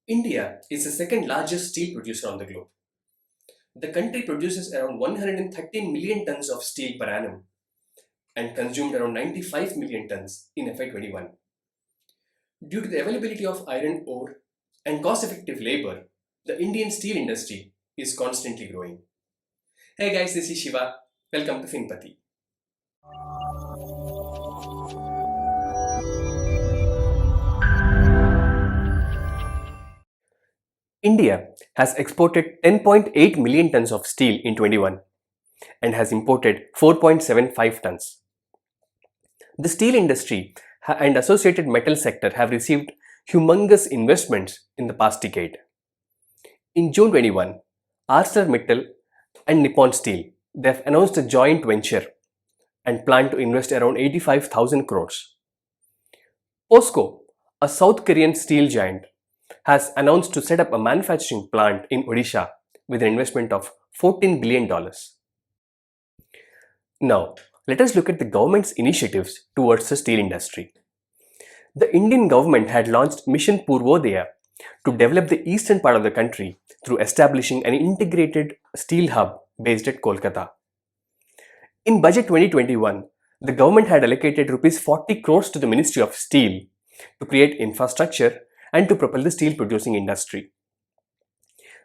India is the second largest steel producer on the globe. The country produces around 113 million tons of steel per annum and consumed around 95 million tons in FY21. Due to the availability of iron ore and cost effective labor, the Indian steel industry is constantly growing. Hey guys, this is Shiva. Welcome to Finpati. India has exported 10.8 million tons of steel in 21 and has imported 4.75 tons. The steel industry and associated metal sector have received humongous investments in the past decade. In June 21, ArcelorMittal and Nippon Steel they have announced a joint venture and plan to invest around 85,000 crores. POSCO, a South Korean steel giant, has announced to set up a manufacturing plant in Odisha with an investment of $14 billion. Now, let us look at the government's initiatives towards the steel industry. The Indian government had launched Mission Purvodaya to develop the eastern part of the country through establishing an integrated steel hub based at Kolkata. In Budget 2021, the government had allocated Rs 40 crores to the Ministry of Steel to create infrastructure and to propel the steel producing industry.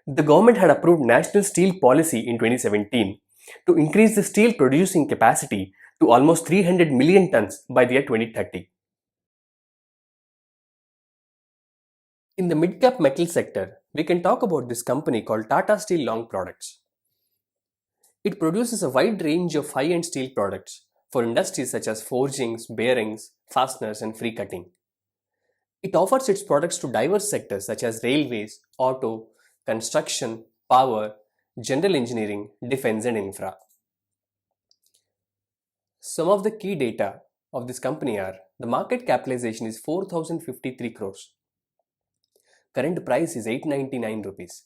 The government had approved National Steel Policy in 2017 to increase the steel producing capacity to almost 300 million tons by the year 2030. In the mid-cap metal sector, we can talk about this company called Tata Steel Long Products. It produces a wide range of high-end steel products for industries such as forgings, bearings, fasteners, and free cutting. It offers its products to diverse sectors such as railways, auto, construction, power, general engineering, defense, and infra. Some of the key data of this company are the market capitalization is 4,053 crores. Current price is 899 rupees.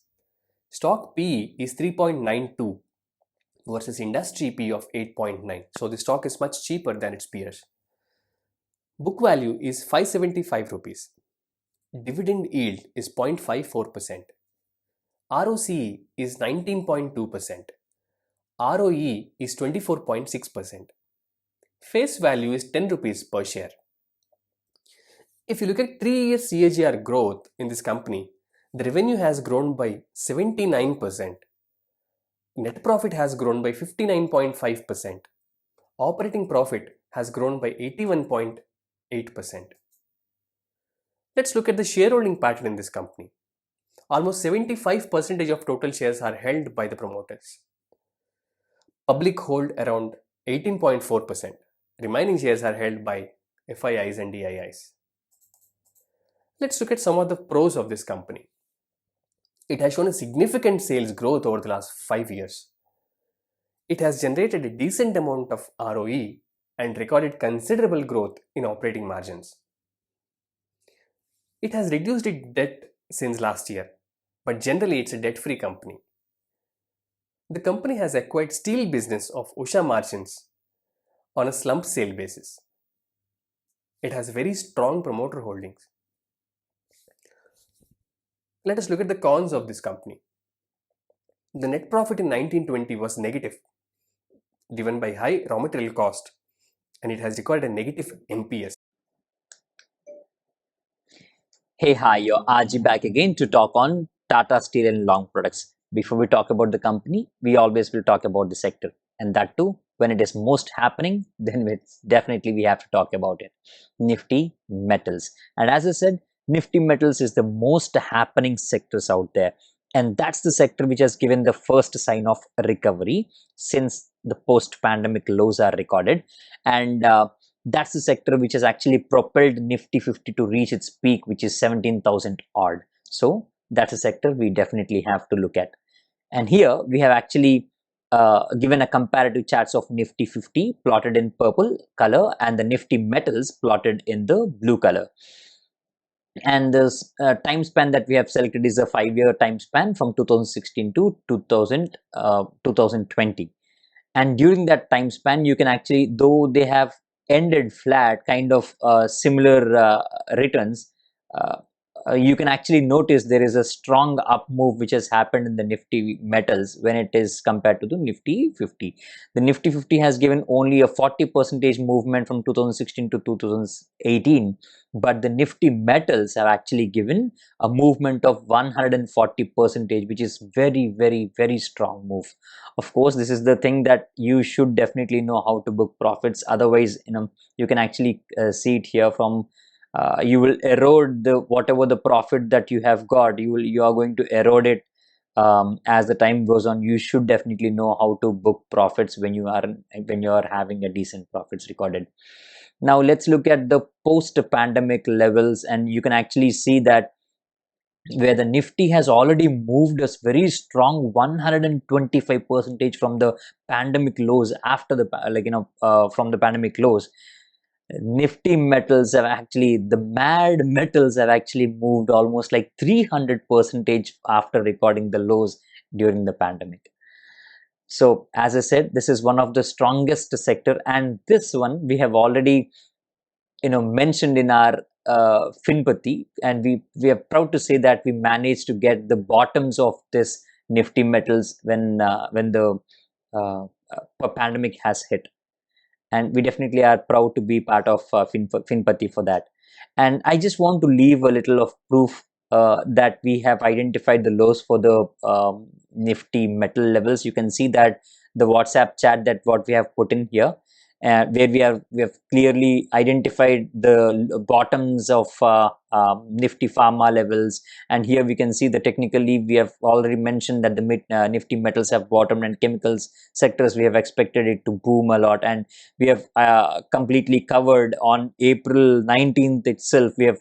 Stock PE is 3.92 versus industry PE of 8.9. So the stock is much cheaper than its peers. Book value is 575 rupees. Dividend yield is 0.54%. ROCE is 19.2%. ROE is 24.6%. Face value is 10 rupees per share. If you look at 3-year CAGR growth in this company, the revenue has grown by 79%. Net profit has grown by 59.5%. Operating profit has grown by 81.8%. Let's look at the shareholding pattern in this company. Almost 75% of total shares are held by the promoters. Public hold around 18.4%. Remaining shares are held by FIIs and DIIs. Let's look at some of the pros of this company. It has shown a significant sales growth over the last 5 years. It has generated a decent amount of ROE and recorded considerable growth in operating margins. It has reduced its debt since last year, but generally it's a debt-free company. The company has acquired steel business of Usha Margins on a slump sale basis. It has very strong promoter holdings. Let us look at the cons of this company. The net profit in 1920 was negative, driven by high raw material cost, and it has recorded a negative NPS. Hey, hi, you're RG back again to talk on Tata Steel and Long Products. Before we talk about the company, we always will talk about the sector, and that too, when it is most happening, then it's definitely we have to talk about it. Nifty Metals. And as I said, Nifty Metals is the most happening sectors out there. And that's the sector which has given the first sign of recovery since the post-pandemic lows are recorded. And that's the sector which has actually propelled Nifty 50 to reach its peak, which is 17,000 odd. So that's a sector we definitely have to look at. And here we have actually given a comparative charts of Nifty 50 plotted in purple color and the Nifty Metals plotted in the blue color. And this time span that we have selected is a 5-year time span from 2016 to 2020. And during that time span, you can actually, though they have ended flat, kind of similar returns, you can actually notice there is a strong up move which has happened in the Nifty metals when it is compared to the Nifty 50. The Nifty 50 has given only a 40% movement from 2016 to 2018, but the Nifty metals have actually given a movement of 140%, which is very, very, very strong move. Of course, this is the thing that you should definitely know how to book profits. Otherwise, you can actually see it here from you will erode the whatever the profit that you have got. You are going to erode it as the time goes on. You should definitely know how to book profits when you are having a decent profits recorded. Now let's look at the post-pandemic levels, and you can actually see that where the Nifty has already moved us very strong 125% from the pandemic lows after the from the pandemic lows. Nifty metals have actually, the mad metals have actually moved almost like 300% after recording the lows during the pandemic. So as I said, this is one of the strongest sector, and this one we have already mentioned in our Finpati, and we are proud to say that we managed to get the bottoms of this Nifty metals when the pandemic has hit. And we definitely are proud to be part of Finpati for that. And I just want to leave a little of proof that we have identified the lows for the Nifty metal levels. You can see that the WhatsApp chat that what we have put in here, where we have clearly identified the bottoms of Nifty Pharma levels, and here we can see that technically we have already mentioned that the Nifty metals have bottomed, and chemicals sectors we have expected it to boom a lot, and we have completely covered on April 19th itself. We have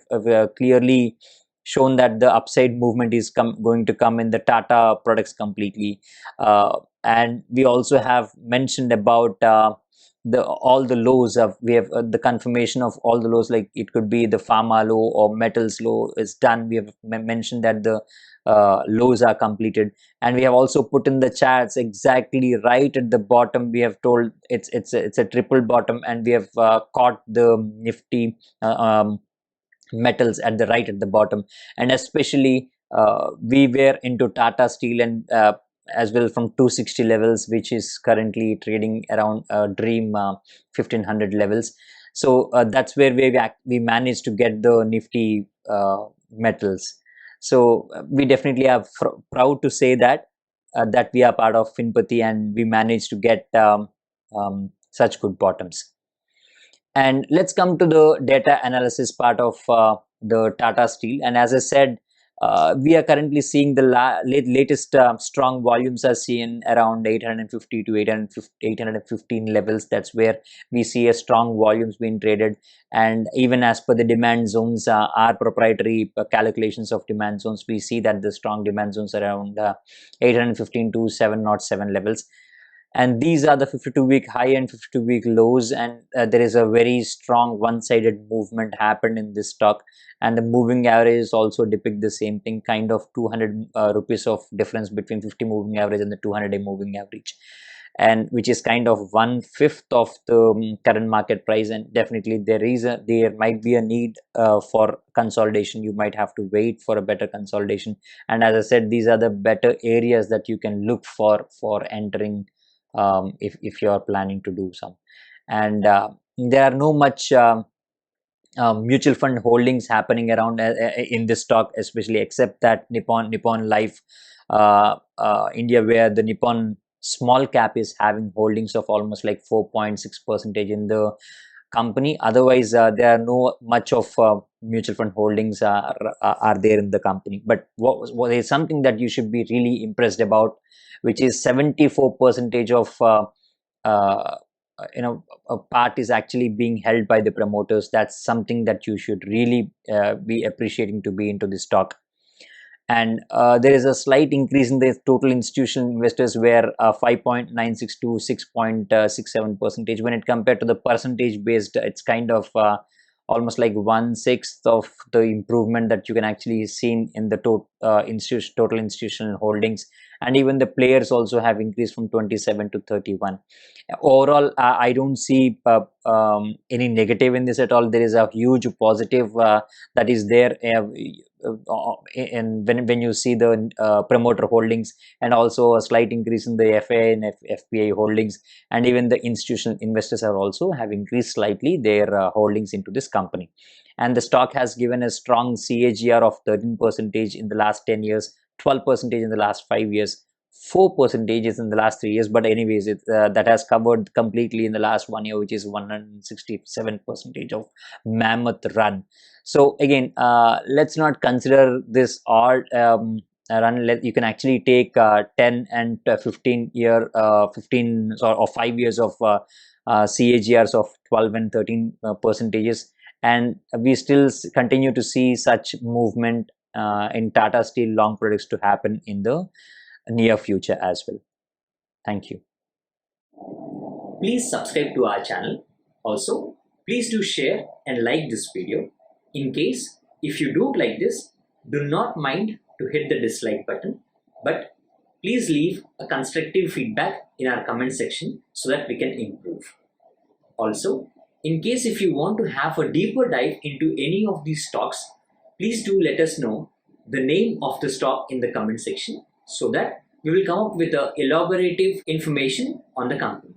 clearly shown that the upside movement is going to come in the Tata products completely, and we also have mentioned about all the lows of we have the confirmation of all the lows, like it could be the pharma low or metals low is done. We have mentioned that the lows are completed, and we have also put in the charts exactly right at the bottom. We have told it's a triple bottom, and we have caught the Nifty metals at the right at the bottom, and especially we were into Tata Steel and as well from 260 levels, which is currently trading around dream 1500 levels. So that's where we managed to get the Nifty metals. So we definitely are proud to say that that we are part of Finpati, and we managed to get such good bottoms. And let's come to the data analysis part of the Tata Steel. And as I said, we are currently seeing the latest strong volumes are seen around 850 to 815 levels. That's where we see a strong volumes being traded. And even as per the demand zones, our proprietary calculations of demand zones, we see that the strong demand zones are around 815 to 707 levels. And these are the 52-week high and 52-week lows, and there is a very strong one-sided movement happened in this stock, and the moving averages also depict the same thing, kind of 200 rupees of difference between 50 moving average and the 200-day moving average, and which is kind of 1/5 of the current market price. And definitely there might be a need for consolidation. You might have to wait for a better consolidation, and as I said, these are the better areas that you can look for entering if you are planning to do some. And there are no much mutual fund holdings happening around in this stock, especially except that Nippon Life India, where the Nippon small cap is having holdings of almost like 4.6% in the company. Otherwise, there are no much of mutual fund holdings are there in the company. But what is something that you should be really impressed about, which is 74% of a part is actually being held by the promoters. That's something that you should really be appreciating to be into the stock. And there is a slight increase in the total institutional investors, where 5.96 to 6.67%. When it compared to the percentage based, it's kind of almost like 1/6 of the improvement that you can actually see in the total institutional holdings. And even the players also have increased from 27 to 31. Overall, I don't see any negative in this at all. There is a huge positive that is there. and when you see the promoter holdings, and also a slight increase in the FA and FPI holdings, and even the institutional investors are also have increased slightly their holdings into this company. And the stock has given a strong CAGR of 13% in the last 10 years, 12% in the last 5 years, 4% in the last 3 years. But anyways, that has covered completely in the last 1 year, which is 167% of mammoth run. So again, let's not consider this all run. You can actually take 10 and 15 year 15 or 5 years of CAGRs of 12 and 13 percentages, and we still continue to see such movement in Tata Steel long products to happen in the near future as well. Thank you. Please subscribe to our channel. Also, please do share and like this video. In case if you don't like this, do not mind to hit the dislike button, but please leave a constructive feedback in our comment section so that we can improve. Also, in case if you want to have a deeper dive into any of these stocks, please do let us know the name of the stock in the comment section so that we will come up with elaborative information on the company.